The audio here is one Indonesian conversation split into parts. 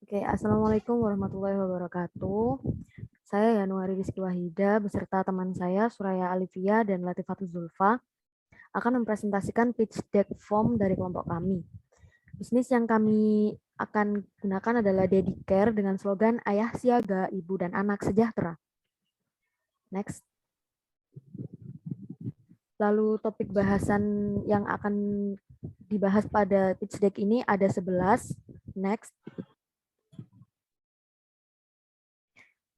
Oke, Assalamualaikum warahmatullahi wabarakatuh. Saya Yanuari Rizky Wahida beserta teman saya Suraya Alivia dan Latifatul Zulfa akan mempresentasikan pitch deck form dari kelompok kami. Bisnis yang kami akan gunakan adalah Dedicare dengan slogan Ayah Siaga, Ibu dan Anak Sejahtera. Next. Lalu topik bahasan yang akan dibahas pada pitch deck ini ada 11. Next.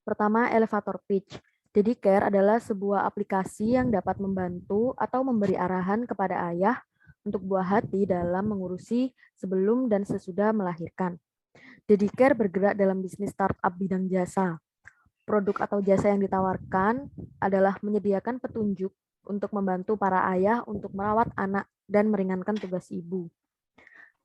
Pertama, elevator pitch. Dedicare adalah sebuah aplikasi yang dapat membantu atau memberi arahan kepada ayah untuk buah hati dalam mengurusi sebelum dan sesudah melahirkan. Dedicare bergerak dalam bisnis startup bidang jasa. Produk atau jasa yang ditawarkan adalah menyediakan petunjuk untuk membantu para ayah untuk merawat anak dan meringankan tugas ibu.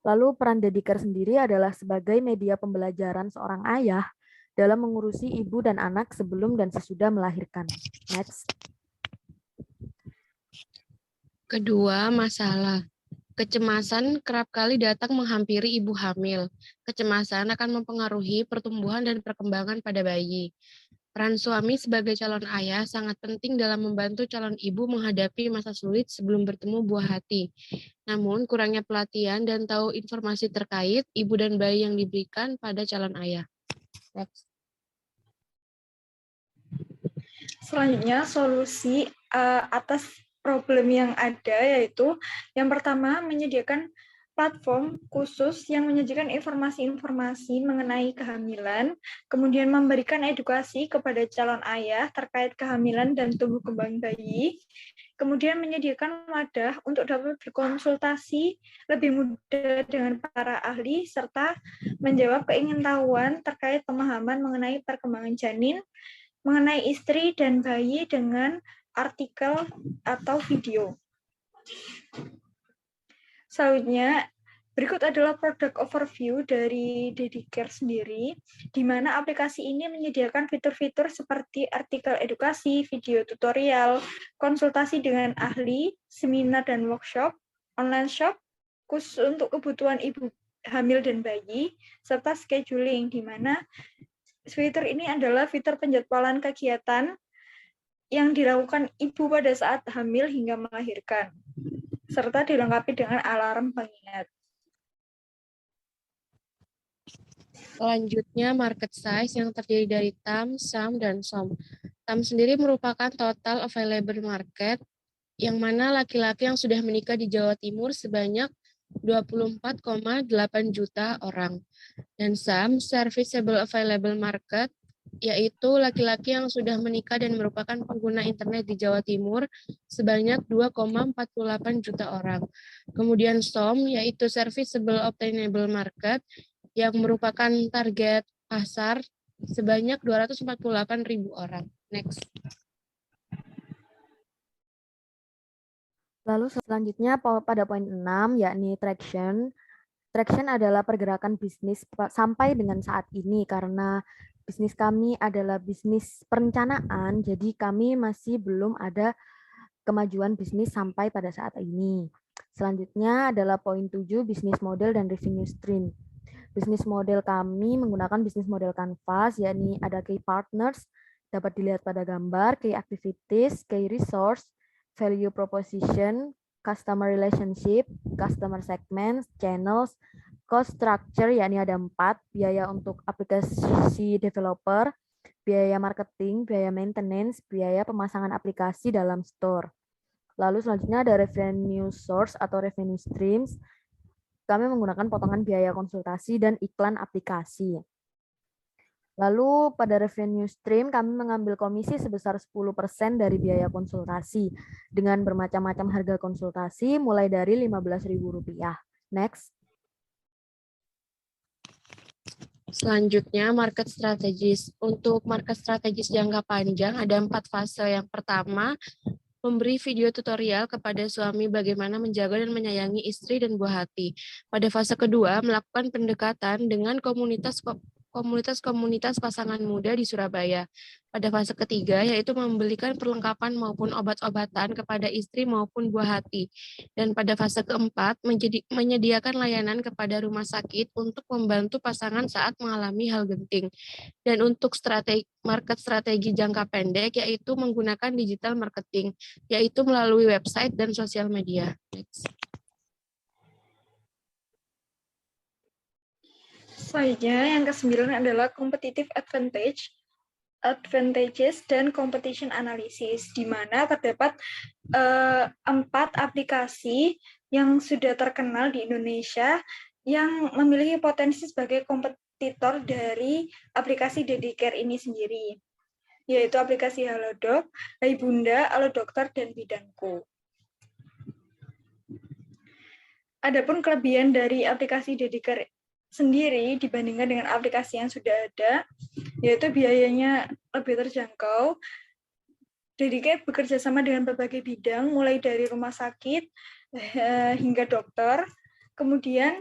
Lalu peran Dedicare sendiri adalah sebagai media pembelajaran seorang ayah dalam mengurusi ibu dan anak sebelum dan sesudah melahirkan. Next. Kedua, masalah. Kecemasan kerap kali datang menghampiri ibu hamil. Kecemasan akan mempengaruhi pertumbuhan dan perkembangan pada bayi. Peran suami sebagai calon ayah sangat penting dalam membantu calon ibu menghadapi masa sulit sebelum bertemu buah hati. Namun, kurangnya pelatihan dan tahu informasi terkait ibu dan bayi yang diberikan pada calon ayah. Next. Selanjutnya, solusi atas problem yang ada yaitu yang pertama menyediakan platform khusus yang menyajikan informasi-informasi mengenai kehamilan, kemudian memberikan edukasi kepada calon ayah terkait kehamilan dan tumbuh kembang bayi, kemudian menyediakan wadah untuk dapat berkonsultasi lebih mudah dengan para ahli, serta menjawab keingintahuan terkait pemahaman mengenai perkembangan janin, mengenai istri dan bayi dengan artikel atau video. Selanjutnya, berikut adalah product overview dari Dedicare sendiri, di mana aplikasi ini menyediakan fitur-fitur seperti artikel edukasi, video tutorial, konsultasi dengan ahli, seminar dan workshop, online shop, khusus untuk kebutuhan ibu hamil dan bayi, serta scheduling, di mana fitur ini adalah fitur penjadwalan kegiatan yang dilakukan ibu pada saat hamil hingga melahirkan, serta dilengkapi dengan alarm pengingat. Selanjutnya, market size yang terdiri dari TAM, SAM, dan SOM. TAM sendiri merupakan total available market, yang mana laki-laki yang sudah menikah di Jawa Timur sebanyak 24,8 juta orang. Dan SAM, serviceable available market, yaitu laki-laki yang sudah menikah dan merupakan pengguna internet di Jawa Timur sebanyak 2,48 juta orang. Kemudian SOM, yaitu serviceable obtainable market, yang merupakan target pasar sebanyak 248.000 orang. Next. Lalu selanjutnya pada poin 6 yakni traction. Traction adalah pergerakan bisnis sampai dengan saat ini karena bisnis kami adalah bisnis perencanaan, jadi kami masih belum ada kemajuan bisnis sampai pada saat ini. Selanjutnya adalah poin 7, bisnis model dan revenue stream. Bisnis model kami menggunakan bisnis model Canvas, yakni ada key partners, dapat dilihat pada gambar, key activities, key resource, value proposition, customer relationship, customer segments, channels, cost structure, yakni ada 4, biaya untuk aplikasi developer, biaya marketing, biaya maintenance, biaya pemasangan aplikasi dalam store. Lalu selanjutnya ada revenue source atau revenue streams. Kami menggunakan potongan biaya konsultasi dan iklan aplikasi. Lalu pada revenue stream kami mengambil komisi sebesar 10% dari biaya konsultasi dengan bermacam-macam harga konsultasi mulai dari Rp15.000. Next. Selanjutnya, market strategis. Untuk market strategis jangka panjang ada 4 fase. Yang pertama, memberi video tutorial kepada suami bagaimana menjaga dan menyayangi istri dan buah hati. Pada fase kedua, melakukan pendekatan dengan komunitas komunitas-komunitas pasangan muda di Surabaya. Pada fase ketiga, yaitu membelikan perlengkapan maupun obat-obatan kepada istri maupun buah hati. Dan pada fase keempat, menyediakan layanan kepada rumah sakit untuk membantu pasangan saat mengalami hal genting. Dan untuk strategi jangka pendek, yaitu menggunakan digital marketing, yaitu melalui website dan sosial media. Next. Selanjutnya, yang ke-9 adalah competitive advantages dan competition analysis, di mana terdapat 4 aplikasi yang sudah terkenal di Indonesia yang memiliki potensi sebagai kompetitor dari aplikasi Dedicare ini sendiri, yaitu aplikasi Halodoc, Hai Bunda, Halo Dokter, dan Bidanku. Adapun kelebihan dari aplikasi Dedicare sendiri dibandingkan dengan aplikasi yang sudah ada, yaitu biayanya lebih terjangkau. Dedicare bekerja sama dengan berbagai bidang, mulai dari rumah sakit hingga dokter. Kemudian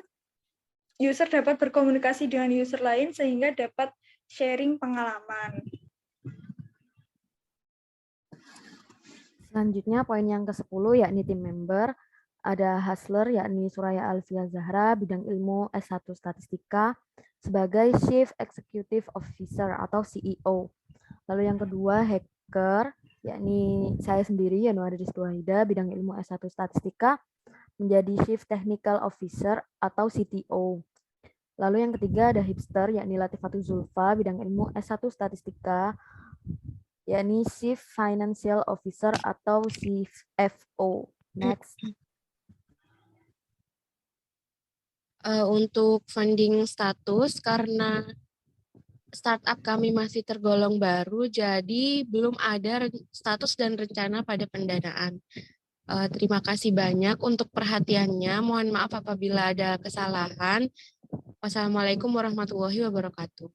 user dapat berkomunikasi dengan user lain sehingga dapat sharing pengalaman. Selanjutnya poin yang ke-10 yakni tim member. Ada Hustler yakni Suraya Alfia Zahra, bidang ilmu S1 Statistika, sebagai Chief Executive Officer atau CEO. Lalu yang kedua Hacker, yakni saya sendiri Yanuari Riztuahida, bidang ilmu S1 Statistika, menjadi Chief Technical Officer atau CTO. Lalu yang ketiga ada Hipster, yakni Latifatul Zulfa, bidang ilmu S1 Statistika, yakni Chief Financial Officer atau CFO. Next. Untuk funding status, karena startup kami masih tergolong baru, jadi belum ada status dan rencana pada pendanaan. Terima kasih banyak untuk perhatiannya. Mohon maaf apabila ada kesalahan. Wassalamualaikum warahmatullahi wabarakatuh.